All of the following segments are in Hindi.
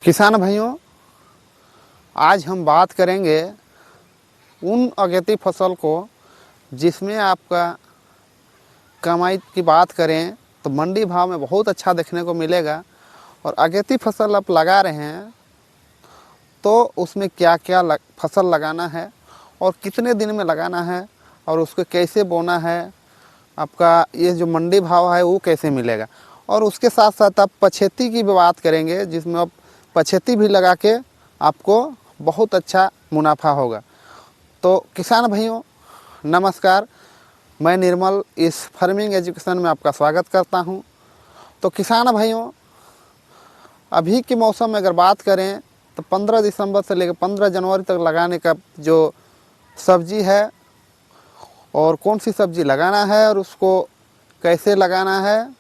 किसान भाइयों, आज हम बात करेंगे उन अगेती फसल को जिसमें आपका कमाई की बात करें तो मंडी भाव में बहुत अच्छा देखने को मिलेगा। और अगेती फसल आप लगा रहे हैं तो उसमें क्या क्या फसल लगाना है और कितने दिन में लगाना है और उसको कैसे बोना है, आपका ये जो मंडी भाव है वो कैसे मिलेगा। और उसके साथ साथ आप पछेती की भी बात करेंगे जिसमें आप पछेती भी लगा के आपको बहुत अच्छा मुनाफा होगा। तो किसान भाइयों नमस्कार, मैं निर्मल इस फार्मिंग एजुकेशन में आपका स्वागत करता हूं। तो किसान भाइयों, अभी के मौसम में अगर बात करें तो 15 दिसंबर से लेकर 15 जनवरी तक लगाने का जो सब्जी है और कौन सी सब्ज़ी लगाना है और उसको कैसे लगाना है,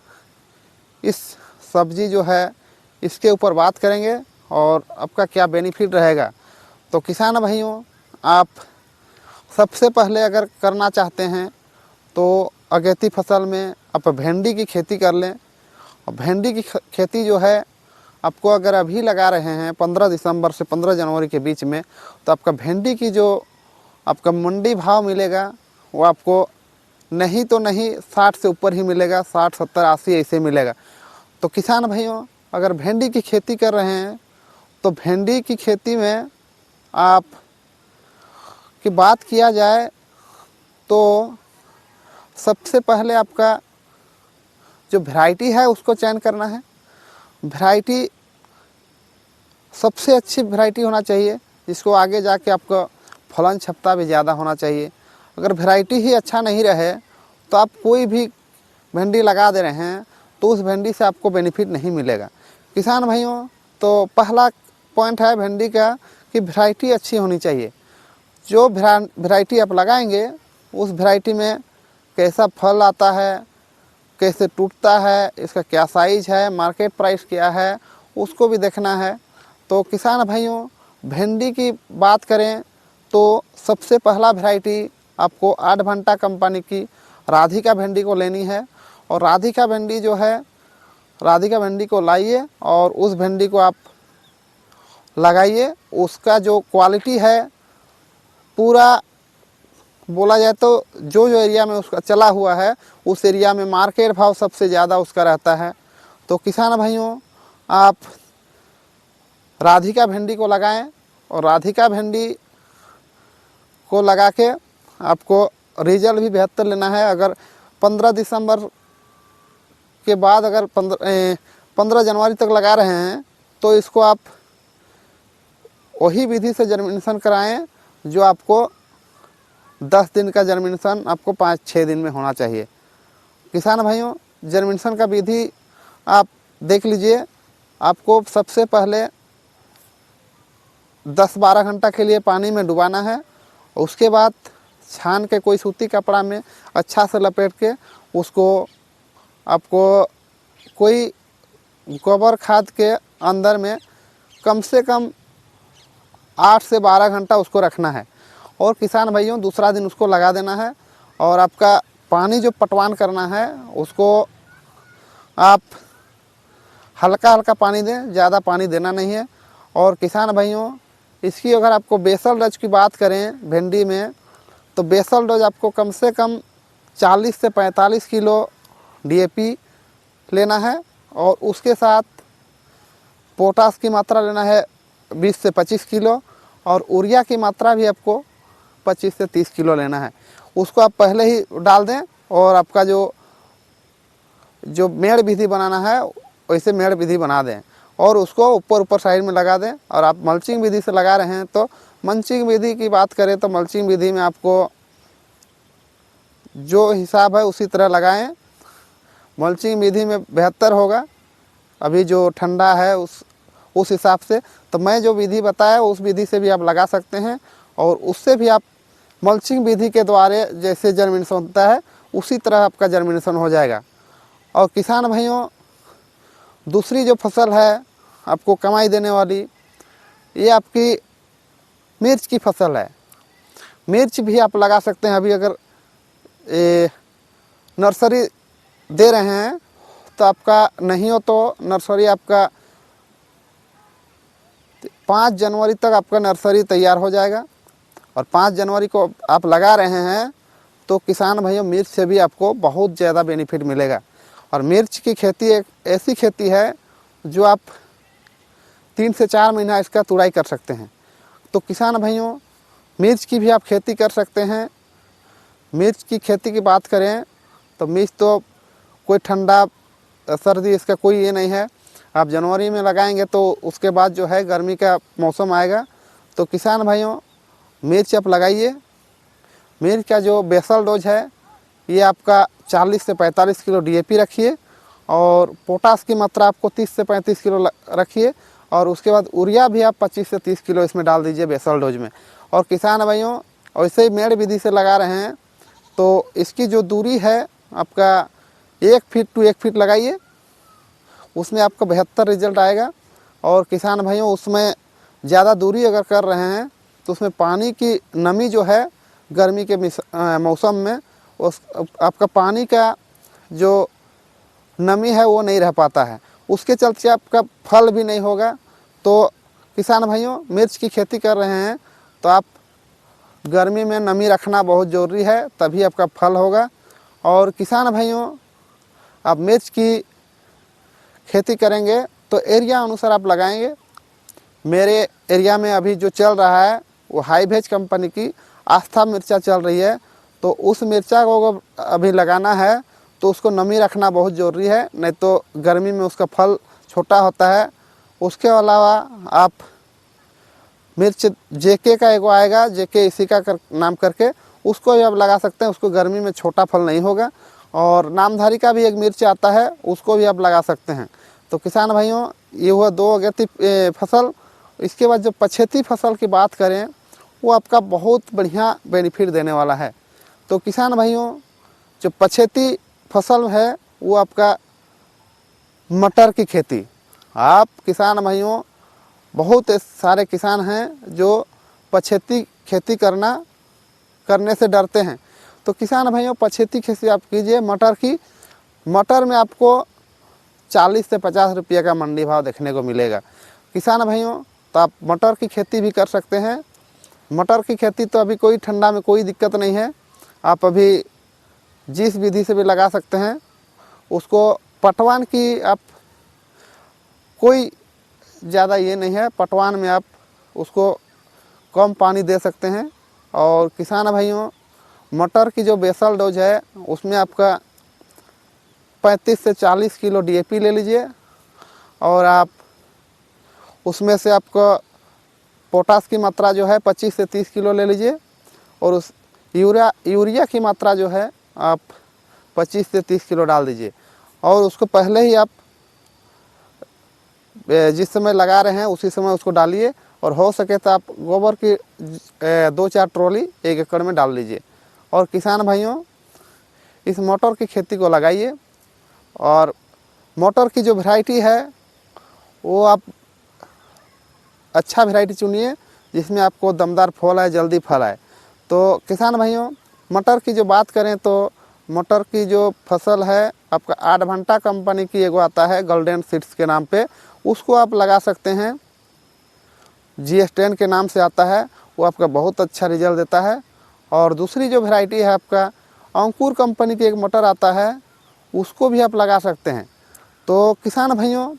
इस सब्ज़ी जो है इसके ऊपर बात करेंगे और आपका क्या बेनिफिट रहेगा। तो किसान भाइयों, आप सबसे पहले अगर करना चाहते हैं तो अगेती फसल में आप भिंडी की खेती कर लें। और भिंडी की खेती जो है आपको अगर अभी लगा रहे हैं 15 दिसंबर से 15 जनवरी के बीच में, तो आपका भिंडी की जो आपका मंडी भाव मिलेगा वो आपको नहीं तो नहीं 60 से ऊपर ही मिलेगा, 60, 70, 80 ऐसे मिलेगा। तो किसान भाइयों, अगर भिंडी की खेती कर रहे हैं तो भिंडी की खेती में आप की बात किया जाए तो सबसे पहले आपका जो वैरायटी है उसको चयन करना है। वैरायटी सबसे अच्छी वैरायटी होना चाहिए जिसको आगे जाके आपका फलन क्षमता भी ज़्यादा होना चाहिए। अगर वैरायटी ही अच्छा नहीं रहे तो आप कोई भी भिंडी लगा दे रहे हैं तो उस भिंडी से आपको बेनिफिट नहीं मिलेगा। किसान भाइयों, तो पहला पॉइंट है भिंडी का कि वैरायटी अच्छी होनी चाहिए। जो वैरायटी आप लगाएंगे उस वैरायटी में कैसा फल आता है, कैसे टूटता है, इसका क्या साइज़ है, मार्केट प्राइस क्या है, उसको भी देखना है। तो किसान भाइयों, भिंडी की बात करें तो सबसे पहला वैरायटी आपको 8 घंटा कंपनी की राधिका भिंडी को लेनी है। और राधिका भिंडी जो है, राधिका भिंडी को लाइए और उस भिंडी को आप लगाइए। उसका जो क्वालिटी है पूरा बोला जाए तो जो एरिया में उसका चला हुआ है उस एरिया में मार्केट भाव सबसे ज़्यादा उसका रहता है। तो किसान भाइयों, आप राधिका भिंडी को लगाएं और राधिका भिंडी को लगा के आपको रिजल्ट भी बेहतर लेना है। अगर 15 दिसंबर के बाद अगर 15 जनवरी तक लगा रहे हैं तो इसको आप वही विधि से जर्मिनेशन कराएं जो आपको 10 दिन का जर्मिनेशन आपको 5-6 दिन में होना चाहिए। किसान भाइयों, जर्मिनेशन का विधि आप देख लीजिए। आपको सबसे पहले 10-12 घंटा के लिए पानी में डुबाना है। उसके बाद छान के कोई सूती कपड़ा में अच्छा से लपेट के उसको आपको कोई गोबर खाद के अंदर में कम से कम 8 से 12 घंटा उसको रखना है। और किसान भाइयों, दूसरा दिन उसको लगा देना है। और आपका पानी जो पटवान करना है उसको आप हल्का हल्का पानी दें, ज़्यादा पानी देना नहीं है। और किसान भाइयों, इसकी अगर आपको बेसल डोज की बात करें भिंडी में, तो बेसल डोज आपको कम से कम 40 से 45 किलो DAP लेना है। और उसके साथ पोटास की मात्रा लेना है 20 से 25 किलो। और यूरिया की मात्रा भी आपको 25 से 30 किलो लेना है। उसको आप पहले ही डाल दें और आपका जो मेड़ विधि बनाना है वैसे मेड़ विधि बना दें और उसको ऊपर साइड में लगा दें। और आप मल्चिंग विधि से लगा रहे हैं तो मल्चिंग विधि की बात करें तो मल्चिंग विधि में आपको जो हिसाब है उसी तरह लगाएं। मल्चिंग विधि में बेहतर होगा, अभी जो ठंडा है उस हिसाब से। तो मैं जो विधि बताया उस विधि से भी आप लगा सकते हैं और उससे भी आप मल्चिंग विधि के द्वारा जैसे जर्मिनेशन होता है उसी तरह आपका जर्मिनेशन हो जाएगा। और किसान भाइयों, दूसरी जो फसल है आपको कमाई देने वाली, ये आपकी मिर्च की फसल है। मिर्च भी आप लगा सकते हैं। अभी अगर नर्सरी दे रहे हैं तो आपका नहीं हो तो नर्सरी आपका 5 जनवरी तक आपका नर्सरी तैयार हो जाएगा। और 5 जनवरी को आप लगा रहे हैं तो किसान भाइयों मिर्च से भी आपको बहुत ज़्यादा बेनिफिट मिलेगा। और मिर्च की खेती एक ऐसी खेती है जो आप 3 से 4 महीना इसका तुड़ाई कर सकते हैं। तो किसान भाइयों मिर्च की भी आप खेती कर सकते हैं। मिर्च की खेती की बात करें तो मिर्च तो कोई ठंडा सर्दी इसका कोई ये नहीं है। आप जनवरी में लगाएंगे तो उसके बाद जो है गर्मी का मौसम आएगा। तो किसान भाइयों मिर्च आप लगाइए। मिर्च का जो बेसल डोज है ये आपका 40 से 45 किलो DAP रखिए और पोटास की मात्रा आपको 30 से 35 किलो रखिए। और उसके बाद यूरिया भी आप 25 से 30 किलो इसमें डाल दीजिए बेसल डोज में। और किसान भाइयों वैसे ही मेड़ विधि से लगा रहे हैं तो इसकी जो दूरी है आपका 1 फीट टू 1 फीट लगाइए, उसमें आपका 72 रिजल्ट आएगा। और किसान भाइयों उसमें ज़्यादा दूरी अगर कर रहे हैं तो उसमें पानी की नमी जो है गर्मी के मौसम में उस आपका पानी का जो नमी है वो नहीं रह पाता है, उसके चलते आपका फल भी नहीं होगा। तो किसान भाइयों मिर्च की खेती कर रहे हैं तो आप गर्मी में नमी रखना बहुत ज़रूरी है, तभी आपका फल होगा। और किसान भाइयों आप मिर्च की खेती करेंगे तो एरिया अनुसार आप लगाएंगे। मेरे एरिया में अभी जो चल रहा है वो हाई भेज कंपनी की आस्था मिर्चा चल रही है। तो उस मिर्चा को अभी लगाना है तो उसको नमी रखना बहुत ज़रूरी है, नहीं तो गर्मी में उसका फल छोटा होता है। उसके अलावा आप मिर्च JK का एगो आएगा, JK इसी का नाम करके उसको भी आप लगा सकते हैं। उसको गर्मी में छोटा फल नहीं होगा। और नामधारी का भी एक मिर्च आता है, उसको भी आप लगा सकते हैं। तो किसान भाइयों ये हुआ 2 अगेती फसल। इसके बाद जो पछेती फसल की बात करें वो आपका बहुत बढ़िया बेनिफिट देने वाला है। तो किसान भाइयों जो पछेती फसल है वो आपका मटर की खेती। आप किसान भाइयों बहुत सारे किसान हैं जो पछेती खेती करने से डरते हैं। तो किसान भाइयों पछेती खेती आप कीजिए मटर की। मटर में आपको 40 से 50 रुपये का मंडी भाव देखने को मिलेगा। किसान भाइयों तो आप मटर की खेती भी कर सकते हैं। मटर की खेती तो अभी कोई ठंडा में कोई दिक्कत नहीं है, आप अभी जिस विधि से भी लगा सकते हैं। उसको पटवान की आप कोई ज़्यादा ये नहीं है, पटवान में आप उसको कम पानी दे सकते हैं। और किसान भाइयों मटर की जो बेसल डोज है उसमें आपका 35 से 40 किलो DAP ले लीजिए। और आप उसमें से आपको पोटास की मात्रा जो है 25 से 30 किलो ले लीजिए। और उस यूरिया की मात्रा जो है आप 25 से 30 किलो डाल दीजिए। और उसको पहले ही आप जिस समय लगा रहे हैं उसी समय उसको डालिए। और हो सके तो आप गोबर की 2-4 ट्रॉली 1 एकड़ में डाल लीजिए। और किसान भाइयों इस मटर की खेती को लगाइए। और मटर की जो वैरायटी है वो आप अच्छा वैरायटी चुनिए जिसमें आपको दमदार फल आए, जल्दी फल आए। तो किसान भाइयों मटर की जो बात करें तो मटर की जो फसल है आपका 8 घंटा कंपनी की एगो आता है गोल्डन सीड्स के नाम पे, उसको आप लगा सकते हैं। GS10 के नाम से आता है, वो आपका बहुत अच्छा रिजल्ट देता है। और दूसरी जो वैरायटी है आपका अंकुर कंपनी की एक मटर आता है, उसको भी आप लगा सकते हैं। तो किसान भाइयों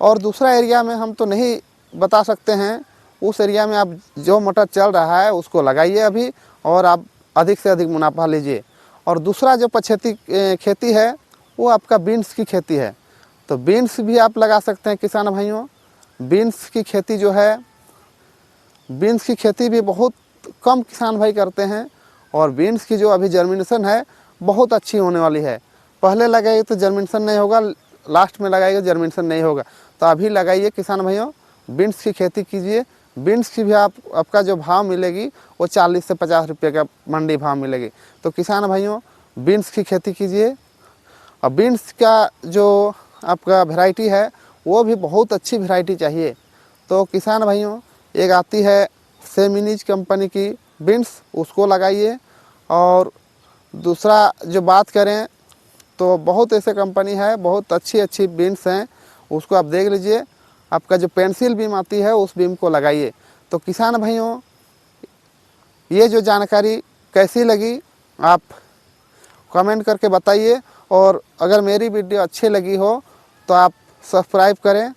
और दूसरा एरिया में हम तो नहीं बता सकते हैं, उस एरिया में आप जो मटर चल रहा है उसको लगाइए अभी और आप अधिक से अधिक मुनाफा लीजिए। और दूसरा जो पछेती खेती है वो आपका बीन्स की खेती है। तो बीन्स भी आप लगा सकते हैं किसान भाइयों। बीन्स की खेती जो है, बीन्स की खेती भी बहुत कम किसान भाई करते हैं। और बीन्स की जो अभी जर्मिनेशन है बहुत अच्छी होने वाली है। पहले लगाइए तो जर्मिनेशन नहीं होगा, लास्ट में लगाइए जर्मिनेशन नहीं होगा। तो अभी लगाइए किसान भाइयों, बीन्स की खेती कीजिए। बीन्स की भी आपका जो भाव मिलेगी वो 40 से 50 रुपये का मंडी भाव मिलेगी। तो किसान भाइयों बीन्स की खेती कीजिए। और बीन्स का जो आपका वैरायटी है वो भी बहुत अच्छी वैरायटी चाहिए। तो किसान भाइयों एक आती है सेमिनीज कंपनी की बीन्स, उसको लगाइए। और दूसरा जो बात करें तो बहुत ऐसे कंपनी है, बहुत अच्छी अच्छी बीन्स हैं, उसको आप देख लीजिए। आपका जो पेंसिल बीम आती है उस बीम को लगाइए। तो किसान भाइयों, ये जो जानकारी कैसी लगी आप कमेंट करके बताइए, और अगर मेरी वीडियो अच्छी लगी हो तो आप सब्सक्राइब करें।